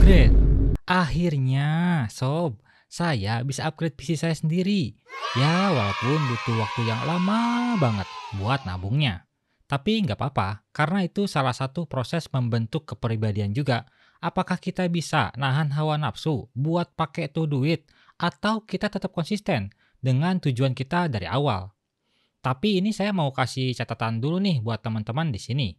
upgrade. Akhirnya, sob, saya bisa upgrade PC saya sendiri. Ya, walaupun butuh waktu yang lama banget buat nabungnya. Tapi nggak apa-apa, karena itu salah satu proses membentuk kepribadian juga. Apakah kita bisa nahan hawa nafsu buat pakai tuh duit, atau kita tetap konsisten dengan tujuan kita dari awal? Tapi ini saya mau kasih catatan dulu nih buat teman-teman di sini.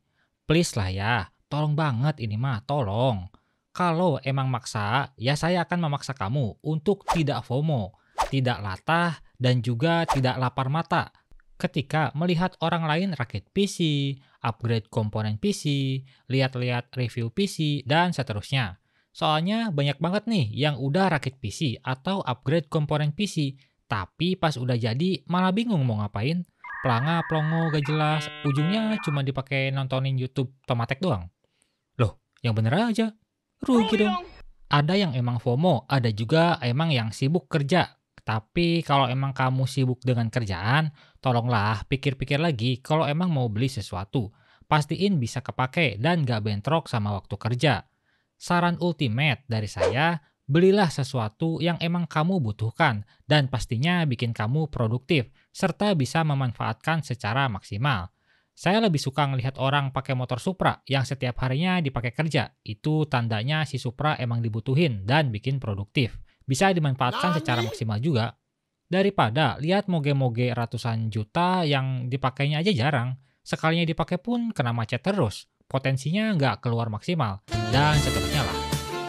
Please lah ya, tolong banget ini mah, tolong. Kalau emang maksa, ya saya akan memaksa kamu untuk tidak FOMO, tidak latah, dan juga tidak lapar mata ketika melihat orang lain rakit PC, upgrade komponen PC, lihat-lihat review PC, dan seterusnya. Soalnya banyak banget nih yang udah rakit PC atau upgrade komponen PC, tapi pas udah jadi malah bingung mau ngapain. Pelanga plongo gak jelas, ujungnya cuma dipakai nontonin YouTube Tomatek doang. Loh, yang bener aja. Rugi dong. Ada yang emang FOMO, ada juga emang yang sibuk kerja. Tapi kalau emang kamu sibuk dengan kerjaan, tolonglah pikir-pikir lagi kalau emang mau beli sesuatu. Pastiin bisa kepake dan gak bentrok sama waktu kerja. Saran ultimate dari saya, belilah sesuatu yang emang kamu butuhkan dan pastinya bikin kamu produktif serta bisa memanfaatkan secara maksimal. Saya lebih suka ngelihat orang pakai motor Supra yang setiap harinya dipakai kerja. Itu tandanya si Supra emang dibutuhin dan bikin produktif. Bisa dimanfaatkan secara maksimal juga. Daripada lihat moge-moge ratusan juta yang dipakainya aja jarang. Sekalinya dipakai pun kena macet terus. Potensinya nggak keluar maksimal. Dan seterusnya lah.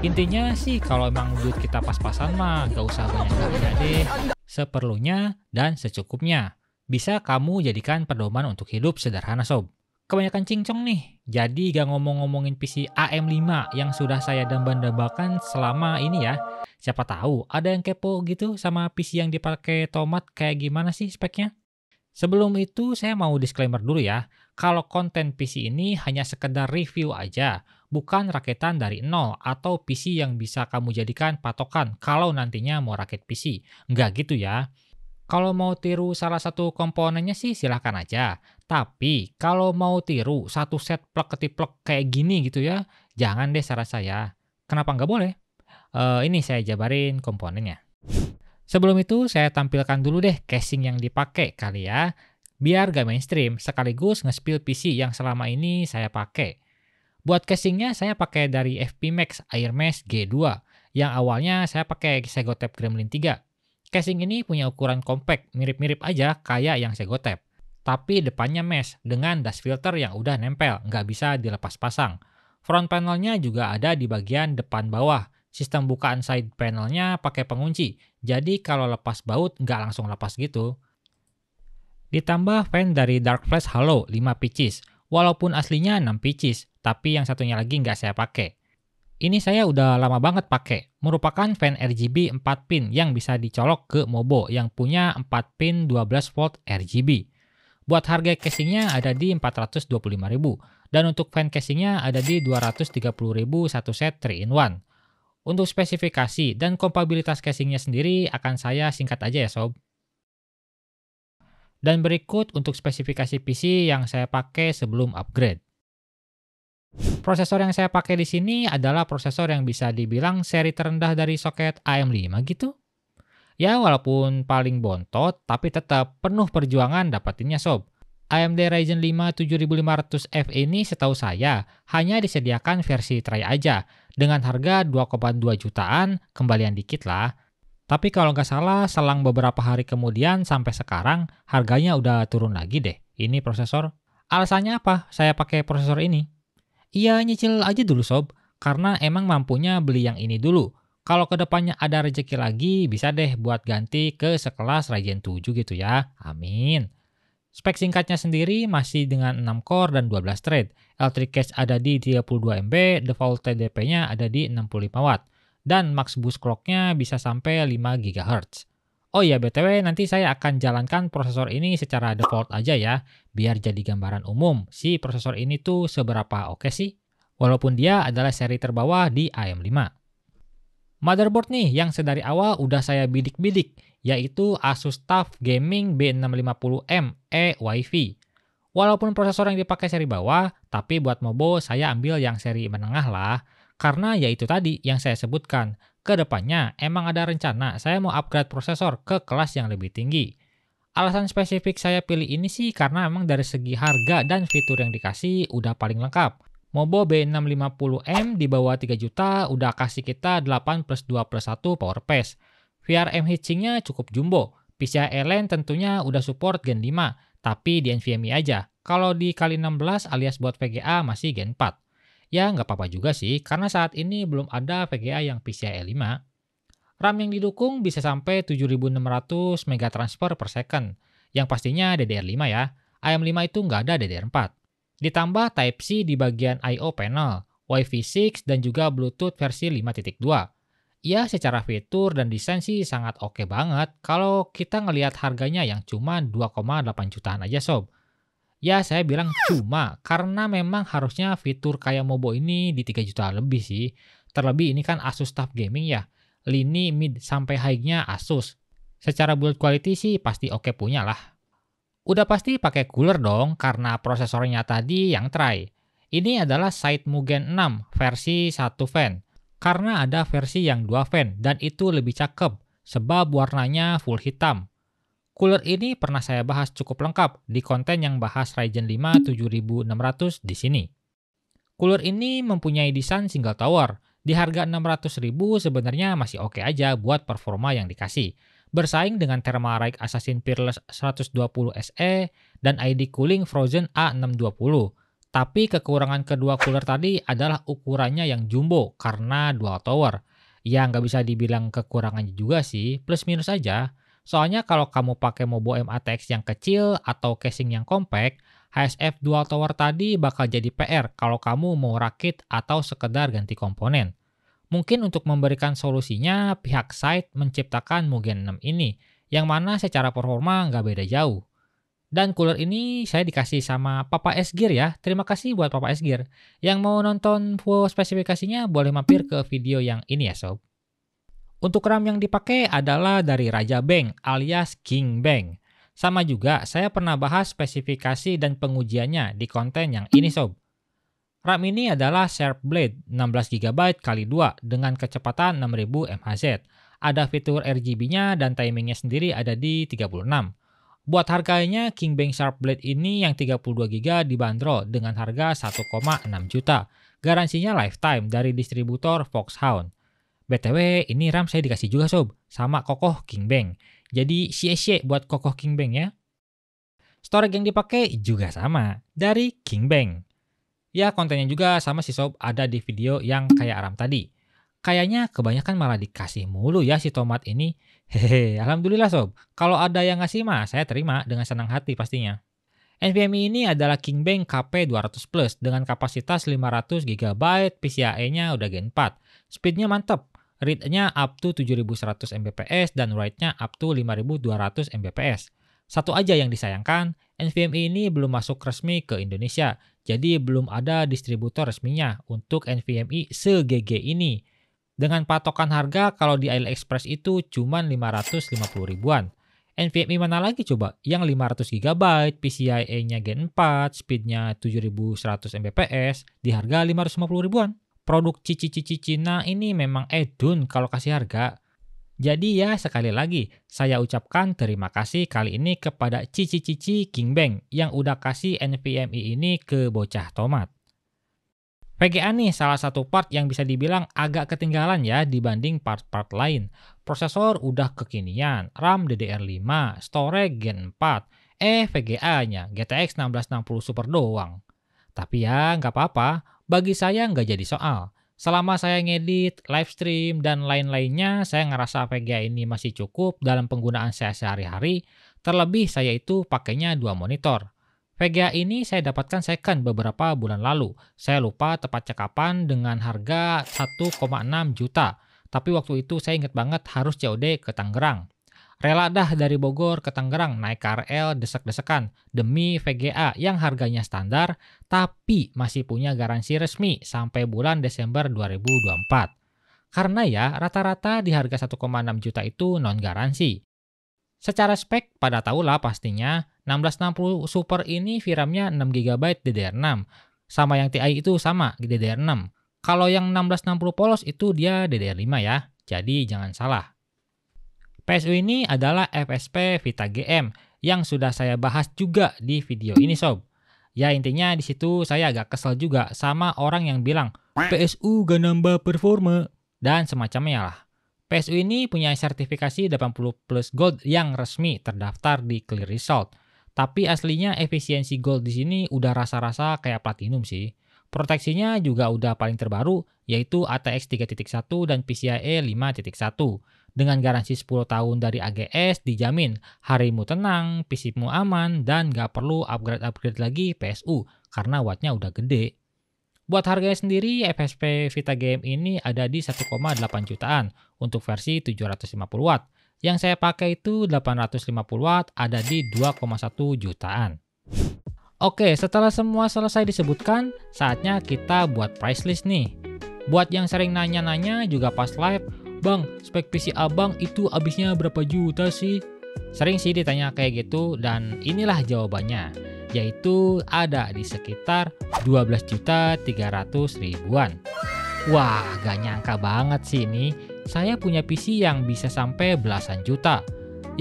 Intinya sih kalau emang duit kita pas-pasan mah nggak usah banyak gaya deh. Seperlunya dan secukupnya. Bisa kamu jadikan pedoman untuk hidup sederhana sob. Kebanyakan cincong nih, jadi gak ngomong-ngomongin PC AM5 yang sudah saya damban-dambakan selama ini ya. Siapa tahu ada yang kepo gitu sama PC yang dipakai Tomat kayak gimana sih speknya? Sebelum itu saya mau disclaimer dulu ya. Kalau konten PC ini hanya sekedar review aja, bukan rakitan dari nol atau PC yang bisa kamu jadikan patokan kalau nantinya mau rakit PC. Nggak gitu ya. Kalau mau tiru salah satu komponennya sih silahkan aja. Tapi kalau mau tiru satu set plek-ketiplek kayak gini gitu ya, jangan deh saran saya. Kenapa nggak boleh? Ini saya jabarin komponennya. Sebelum itu saya tampilkan dulu deh casing yang dipakai kali ya. Biar gak mainstream, sekaligus nge-spill PC yang selama ini saya pakai. Buat casingnya saya pakai dari FP Max Airmesh G2, yang awalnya saya pakai Segotep Gremlin 3. Casing ini punya ukuran compact, mirip-mirip aja kayak yang Segotep. Tapi depannya mesh dengan dust filter yang udah nempel, nggak bisa dilepas pasang. Front panelnya juga ada di bagian depan bawah. Sistem bukaan side panelnya pakai pengunci, jadi kalau lepas baut nggak langsung lepas gitu. Ditambah fan dari Dark Flash Halo 5 pieces, walaupun aslinya 6 pieces, tapi yang satunya lagi nggak saya pakai. Ini saya udah lama banget pakai. Merupakan fan RGB 4 pin yang bisa dicolok ke Mobo yang punya 4 pin 12 volt RGB. Buat harga casingnya ada di 425.000 dan untuk fan casingnya ada di 230.000 satu set 3-in-1. Untuk spesifikasi dan kompatibilitas casingnya sendiri akan saya singkat aja ya sob. Dan berikut untuk spesifikasi PC yang saya pakai sebelum upgrade. Prosesor yang saya pakai di sini adalah prosesor yang bisa dibilang seri terendah dari soket AM5 gitu. Ya walaupun paling bontot, tapi tetap penuh perjuangan dapatinnya sob. AMD Ryzen 5 7500F ini setahu saya hanya disediakan versi try aja dengan harga 2,2 jutaan, kembalian dikit lah. Tapi kalau nggak salah selang beberapa hari kemudian sampai sekarang harganya udah turun lagi deh ini prosesor. Alasannya apa saya pakai prosesor ini? Iya nyicil aja dulu sob, karena emang mampunya beli yang ini dulu. Kalau kedepannya ada rezeki lagi, bisa deh buat ganti ke sekelas Ryzen 7 gitu ya, amin. Spek singkatnya sendiri masih dengan 6 core dan 12 thread. L3 cache ada di 32 MB, default TDP-nya ada di 65 watt. Dan max boost clock-nya bisa sampai 5 GHz. Oh iya BTW nanti saya akan jalankan prosesor ini secara default aja ya, biar jadi gambaran umum si prosesor ini tuh seberapa oke sih, walaupun dia adalah seri terbawah di AM5. Motherboard nih yang sedari awal udah saya bidik-bidik, yaitu Asus TUF Gaming B650M E Wi-Fi. Walaupun prosesor yang dipakai seri bawah, tapi buat Mobo saya ambil yang seri menengah lah, Karena ya itu tadi yang saya sebutkan, ke depannya emang ada rencana saya mau upgrade prosesor ke kelas yang lebih tinggi. Alasan spesifik saya pilih ini sih karena memang dari segi harga dan fitur yang dikasih udah paling lengkap. Mobo B650M di bawah 3 juta udah kasih kita 8 plus 2 plus 1 power pace. VRM heatsinknya cukup jumbo. PCIe Line tentunya udah support Gen 5, tapi di NVMe aja. Kalau di kali 16 alias buat VGA masih Gen 4. Ya nggak apa-apa juga sih, karena saat ini belum ada VGA yang PCIe 5. RAM yang didukung bisa sampai 7600 megatransfer per second, yang pastinya DDR5 ya. AM5 itu nggak ada DDR4. Ditambah Type-C di bagian I/O panel, Wi-Fi 6, dan juga Bluetooth versi 5.2. Ya, secara fitur dan desain sih sangat oke banget kalau kita ngelihat harganya yang cuma 2,8 jutaan aja sob. Ya, saya bilang cuma karena memang harusnya fitur kayak Mobo ini di 3 juta lebih sih. Terlebih ini kan Asus TUF Gaming ya. Lini mid sampai high-nya Asus. Secara build quality sih pasti oke punya lah. Udah pasti pakai cooler dong karena prosesornya tadi yang try. Ini adalah Side Mugen 6 versi 1 fan. Karena ada versi yang 2 fan dan itu lebih cakep sebab warnanya full hitam. Cooler ini pernah saya bahas cukup lengkap di konten yang bahas Ryzen 5 7600 di sini. Cooler ini mempunyai desain single tower. Di harga 600.000 sebenarnya masih oke aja buat performa yang dikasih. Bersaing dengan Thermalright Assassin Peerless 120 SE dan ID Cooling Frozen A620. Tapi kekurangan kedua cooler tadi adalah ukurannya yang jumbo karena dual tower. Ya nggak bisa dibilang kekurangannya juga sih, plus minus aja. Soalnya kalau kamu pakai Mobo M-ATX yang kecil atau casing yang compact, HSF dual tower tadi bakal jadi PR kalau kamu mau rakit atau sekedar ganti komponen. Mungkin untuk memberikan solusinya, pihak site menciptakan Mugen 6 ini, yang mana secara performa nggak beda jauh. Dan cooler ini saya dikasih sama Papa S-Gear ya. Terima kasih buat Papa S-Gear. Yang mau nonton full spesifikasinya boleh mampir ke video yang ini ya sob. Untuk RAM yang dipakai adalah dari Raja Bank alias King Bank. Sama juga saya pernah bahas spesifikasi dan pengujiannya di konten yang ini sob. RAM ini adalah Sharp Blade 16GB x 2 dengan kecepatan 6000 mHz. Ada fitur RGB-nya dan timingnya sendiri ada di 36. Buat harganya, King Bank Sharp Blade ini yang 32GB dibanderol dengan harga 1,6 juta. Garansinya lifetime dari distributor Foxhound. BTW, ini RAM saya dikasih juga sob, sama Kokoh King Bank. Jadi cie-cie buat Kokoh King Bank ya. Storage yang dipakai juga sama, dari King Bank. Ya kontennya juga sama sih sob, ada di video yang kayak RAM tadi. Kayaknya kebanyakan malah dikasih mulu ya si tomat ini. Hehe, alhamdulillah sob. Kalau ada yang ngasih mah saya terima dengan senang hati pastinya. NVMe ini adalah King Bank KP200 Plus dengan kapasitas 500GB, PCIe-nya udah Gen 4. Speednya mantep. Read-nya up to 7100 Mbps dan write-nya up to 5200 Mbps. Satu aja yang disayangkan, NVMe ini belum masuk resmi ke Indonesia, jadi belum ada distributor resminya untuk NVMe se-GG ini. Dengan patokan harga kalau di AliExpress itu cuma 550 ribuan. NVMe mana lagi coba? Yang 500GB, PCIe-nya Gen 4, speednya 7100 Mbps, di harga 550 ribuan. Produk cici-cici Cina ini memang edun kalau kasih harga. Jadi ya sekali lagi, saya ucapkan terima kasih kali ini kepada cici-cici King Bank yang udah kasih NVMe ini ke bocah tomat. VGA nih salah satu part yang bisa dibilang agak ketinggalan ya dibanding part-part lain. Prosesor udah kekinian, RAM DDR5, storage Gen 4, VGA-nya GTX 1660 Super doang. Tapi ya nggak apa-apa, bagi saya nggak jadi soal. Selama saya ngedit, live stream, dan lain-lainnya, saya ngerasa VGA ini masih cukup dalam penggunaan saya sehari-hari, terlebih saya itu pakainya 2 monitor. VGA ini saya dapatkan second beberapa bulan lalu. Saya lupa tepat kapan dengan harga 1,6 juta. Tapi waktu itu saya ingat banget harus COD ke Tangerang. Rela dah dari Bogor ke Tangerang naik KRL desek-desekan demi VGA yang harganya standar tapi masih punya garansi resmi sampai bulan Desember 2024. Karena ya rata-rata di harga 1,6 juta itu non garansi. Secara spek pada tahulah pastinya 1660 Super ini VRAM-nya 6GB DDR6 sama yang TI itu sama DDR6. Kalau yang 1660 polos itu dia DDR5 ya, jadi jangan salah. PSU ini adalah FSP Vita GM yang sudah saya bahas juga di video ini sob. Ya intinya di situ saya agak kesel juga sama orang yang bilang PSU gak nambah performa dan semacamnya lah. PSU ini punya sertifikasi 80 plus gold yang resmi terdaftar di Clear Result. Tapi aslinya efisiensi gold di sini udah rasa-rasa kayak platinum sih. Proteksinya juga udah paling terbaru yaitu ATX 3.1 dan PCIe 5.1. Dengan garansi 10 tahun dari AGS dijamin harimu tenang, PC-mu aman, dan gak perlu upgrade-upgrade lagi PSU karena wattnya udah gede. Buat harganya sendiri, FSP Vita Game ini ada di 1,8 jutaan untuk versi 750 watt. Yang saya pakai itu 850 watt ada di 2,1 jutaan. Oke, setelah semua selesai disebutkan, saatnya kita buat price list nih. Buat yang sering nanya-nanya juga pas live, Bang, spek PC abang itu habisnya berapa juta sih? Sering sih ditanya kayak gitu dan inilah jawabannya, yaitu ada di sekitar 12.300.000-an. Wah, gak nyangka banget sih ini, saya punya PC yang bisa sampai belasan juta.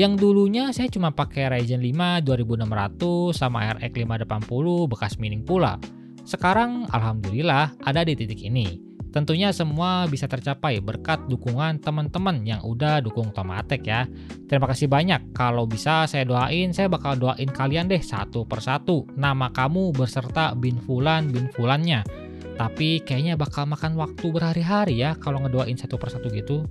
Yang dulunya saya cuma pakai Ryzen 5 2600 sama RX 580 bekas mining pula. Sekarang alhamdulillah ada di titik ini. Tentunya semua bisa tercapai berkat dukungan teman-teman yang udah dukung Tomatek ya. Terima kasih banyak. Kalau bisa saya bakal doain kalian deh satu persatu. Nama kamu beserta bin fulannya. Tapi kayaknya bakal makan waktu berhari-hari ya kalau ngedoain satu persatu gitu.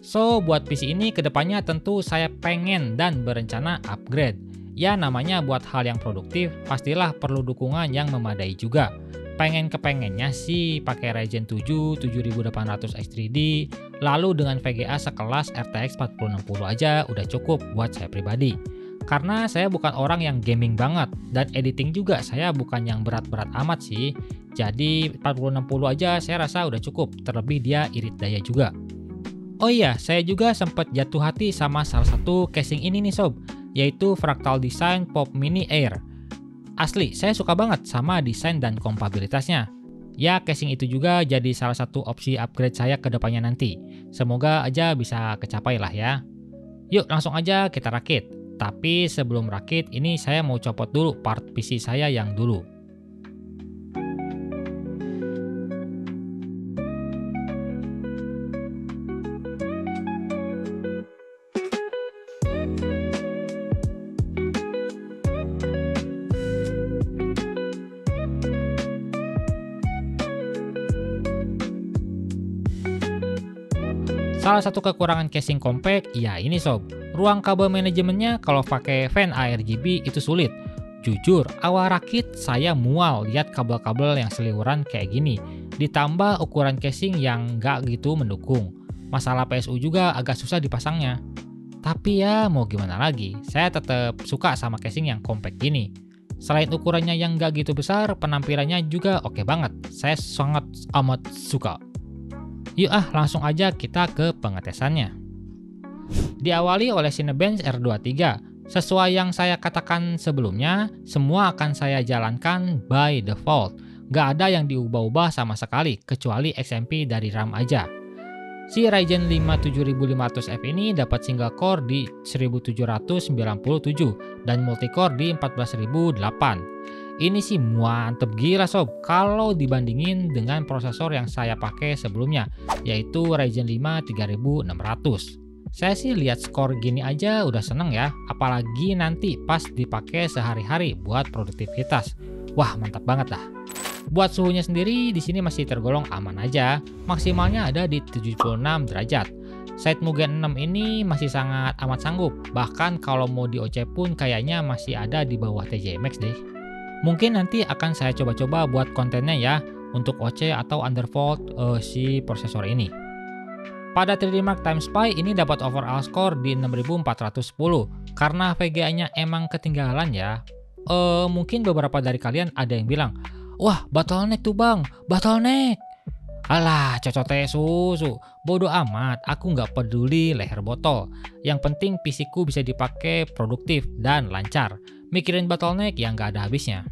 So, buat PC ini kedepannya tentu saya pengen dan berencana upgrade. Ya namanya buat hal yang produktif, pastilah perlu dukungan yang memadai juga. Kepengennya sih pakai Ryzen 7 7800 X3D, lalu dengan VGA sekelas RTX 4060 aja udah cukup buat saya pribadi. Karena saya bukan orang yang gaming banget, dan editing juga saya bukan yang berat-berat amat sih. Jadi 4060 aja saya rasa udah cukup, terlebih dia irit daya juga. Oh iya, saya juga sempat jatuh hati sama salah satu casing ini nih sob, yaitu Fractal Design Pop Mini Air. Asli, saya suka banget sama desain dan kompatibilitasnya. Ya, casing itu juga jadi salah satu opsi upgrade saya ke depannya nanti. Semoga aja bisa kecapai lah ya. Yuk, langsung aja kita rakit. Tapi sebelum rakit, ini saya mau copot dulu part PC saya yang dulu. Salah satu kekurangan casing compact, ya ini sob, ruang kabel manajemennya kalau pakai fan ARGB itu sulit. Jujur, awal rakit saya mual lihat kabel-kabel yang seliweran kayak gini, ditambah ukuran casing yang nggak gitu mendukung. Masalah PSU juga agak susah dipasangnya. Tapi ya mau gimana lagi, saya tetap suka sama casing yang compact gini. Selain ukurannya yang nggak gitu besar, penampilannya juga oke banget. Saya sangat amat suka. Yuk langsung aja kita ke pengetesannya. Diawali oleh Cinebench R23. Sesuai yang saya katakan sebelumnya, semua akan saya jalankan by default. Gak ada yang diubah-ubah sama sekali, kecuali XMP dari RAM aja. Si Ryzen 5 7500F ini dapat single core di 1797 dan multicore di 14008. Ini sih mantep gila sob kalau dibandingin dengan prosesor yang saya pakai sebelumnya, yaitu Ryzen 5 3600. Saya sih lihat skor gini aja udah seneng ya, apalagi nanti pas dipakai sehari-hari buat produktivitas. Wah, mantap banget dah. Buat suhunya sendiri di sini masih tergolong aman aja, maksimalnya ada di 76 derajat. Side Mugen 6 ini masih sangat amat sanggup, bahkan kalau mau di OC pun kayaknya masih ada di bawah TJ Max deh. Mungkin nanti akan saya coba-coba buat kontennya ya untuk OC atau undervolt si prosesor ini. Pada 3D Mark Time Spy ini dapat overall score di 6410 karena VGA-nya emang ketinggalan ya. Mungkin beberapa dari kalian ada yang bilang, wah bottleneck tuh bang, bottleneck. Alah, cocote susu, bodoh amat, aku nggak peduli leher botol. Yang penting PC-ku bisa dipakai produktif dan lancar. Mikirin bottleneck yang nggak ada habisnya.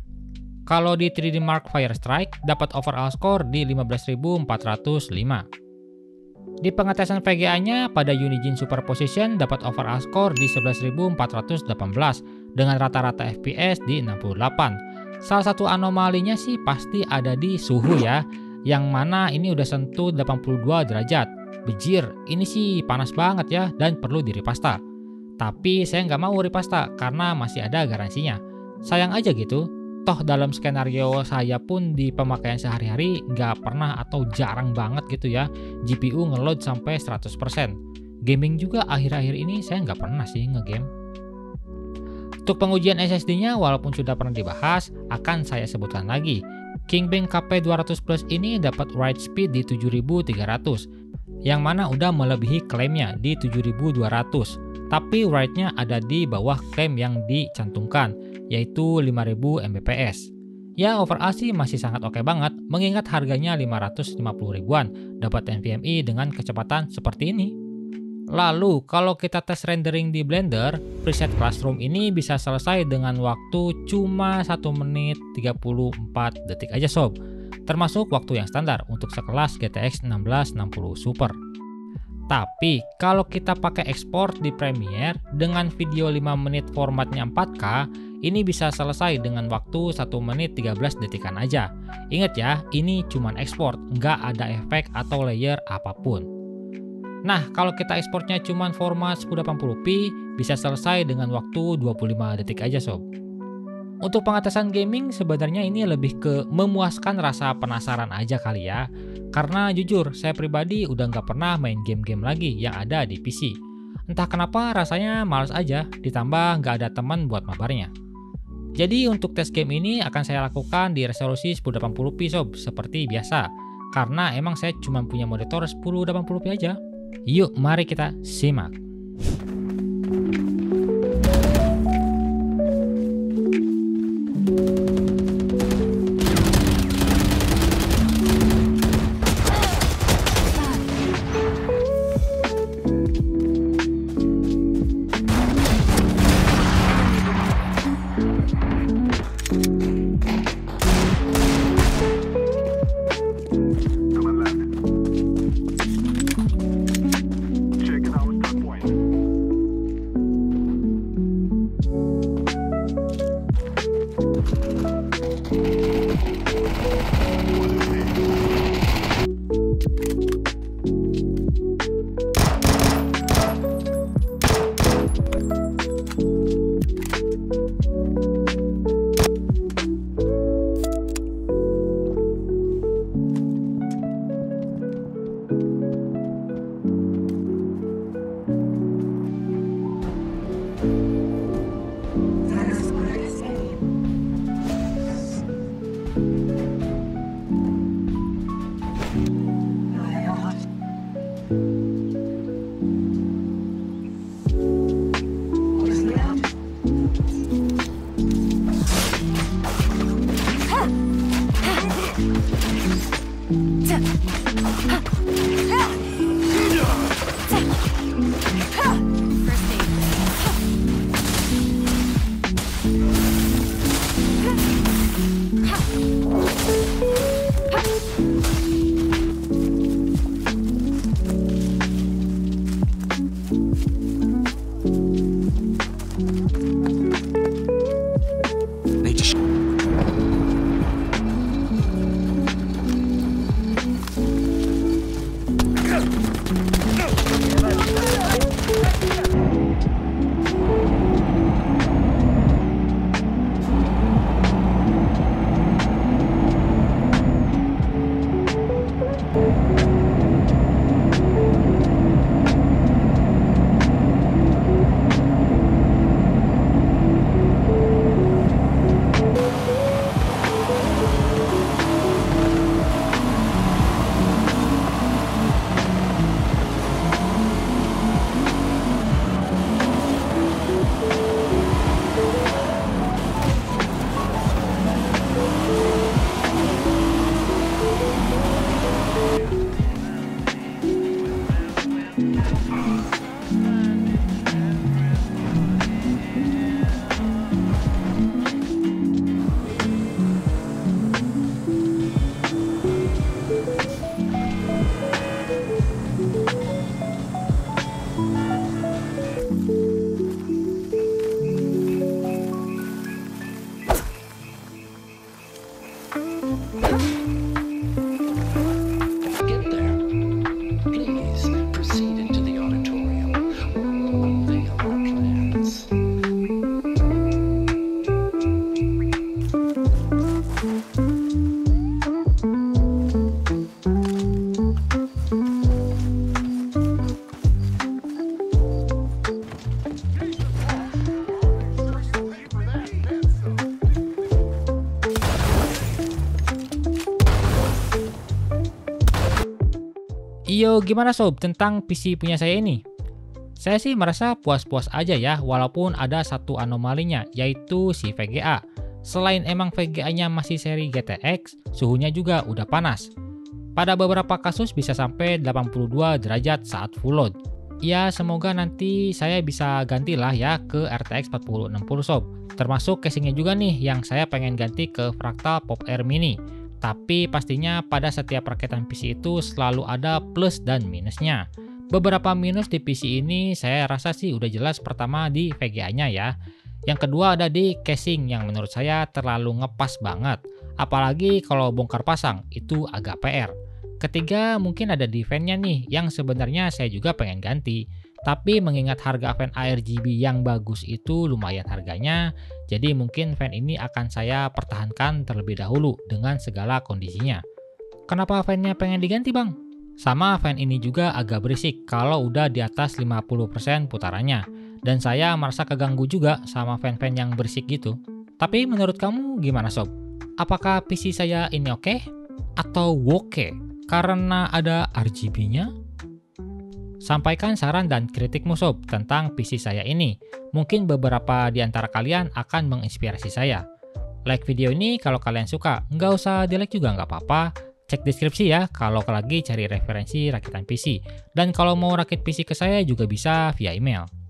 Kalau di 3D Mark Firestrike dapat overall score di 15.405. Di pengetesan VGA-nya pada Unigine Superposition dapat overall score di 11.418 dengan rata-rata FPS di 68. Salah satu anomalinya sih pasti ada di suhu ya, yang mana ini udah sentuh 82 derajat. Bejir, ini sih panas banget ya dan perlu diripasta. Tapi saya nggak mau ripasta karena masih ada garansinya. Sayang aja gitu. Toh dalam skenario saya pun di pemakaian sehari-hari nggak pernah atau jarang banget gitu ya GPU ngeload sampai 100%. Gaming juga akhir-akhir ini saya nggak pernah sih ngegame. Untuk pengujian SSD-nya walaupun sudah pernah dibahas, akan saya sebutkan lagi. Kingbank KP200 Plus ini dapat write speed di 7300, yang mana udah melebihi klaimnya di 7200. Tapi write-nya ada di bawah klaim yang dicantumkan, yaitu 5000 Mbps. Ya overall sih masih sangat oke banget, mengingat harganya 550 ribuan, dapat NVMe dengan kecepatan seperti ini. Lalu kalau kita tes rendering di Blender, preset Classroom ini bisa selesai dengan waktu cuma 1 menit 34 detik aja sob, termasuk waktu yang standar untuk sekelas GTX 1660 Super. Tapi kalau kita pakai ekspor di Premiere dengan video 5 menit formatnya 4K, ini bisa selesai dengan waktu 1 menit 13 detikan aja. Ingat ya, ini cuman ekspor, nggak ada efek atau layer apapun. Nah, kalau kita ekspornya cuman format 1080p, bisa selesai dengan waktu 25 detik aja sob. Untuk pengetesan gaming sebenarnya ini lebih ke memuaskan rasa penasaran aja kali ya. Karena jujur, saya pribadi udah nggak pernah main game-game lagi yang ada di PC. Entah kenapa rasanya males aja, ditambah nggak ada teman buat mabarnya. Jadi untuk tes game ini akan saya lakukan di resolusi 1080p sob, seperti biasa. Karena emang saya cuma punya monitor 1080p aja. Yuk, mari kita simak. Get there. Please proceed into the auditorium. We'll unveil our plans. Iyo, gimana sob tentang PC punya saya ini? Saya sih merasa puas-puas aja ya, walaupun ada satu anomalinya, yaitu si VGA. Selain emang VGA-nya masih seri GTX, suhunya juga udah panas. Pada beberapa kasus bisa sampai 82 derajat saat full load. Ya, semoga nanti saya bisa gantilah ya ke RTX 4060 sob. Termasuk casingnya juga nih yang saya pengen ganti ke Fractal Pop Air Mini. Tapi pastinya pada setiap rakitan PC itu selalu ada plus dan minusnya. Beberapa minus di PC ini saya rasa sih udah jelas, pertama di VGA-nya ya. Yang kedua ada di casing yang menurut saya terlalu ngepas banget. Apalagi kalau bongkar pasang, itu agak PR. Ketiga mungkin ada di fan-nya nih yang sebenarnya saya juga pengen ganti. Tapi mengingat harga fan ARGB yang bagus itu lumayan harganya, jadi mungkin fan ini akan saya pertahankan terlebih dahulu dengan segala kondisinya. Kenapa fan-nya pengen diganti bang? Sama fan ini juga agak berisik kalau udah di atas 50% putarannya. Dan saya merasa keganggu juga sama fan-fan yang berisik gitu. Tapi menurut kamu gimana sob? Apakah PC saya ini oke? Atau oke? Karena ada RGB-nya? Sampaikan saran dan kritikmu sob tentang PC saya ini. Mungkin beberapa di antara kalian akan menginspirasi saya. Like video ini kalau kalian suka, nggak usah di like juga nggak apa-apa. Cek deskripsi ya kalau lagi cari referensi rakitan PC. Dan kalau mau rakit PC ke saya juga bisa via email.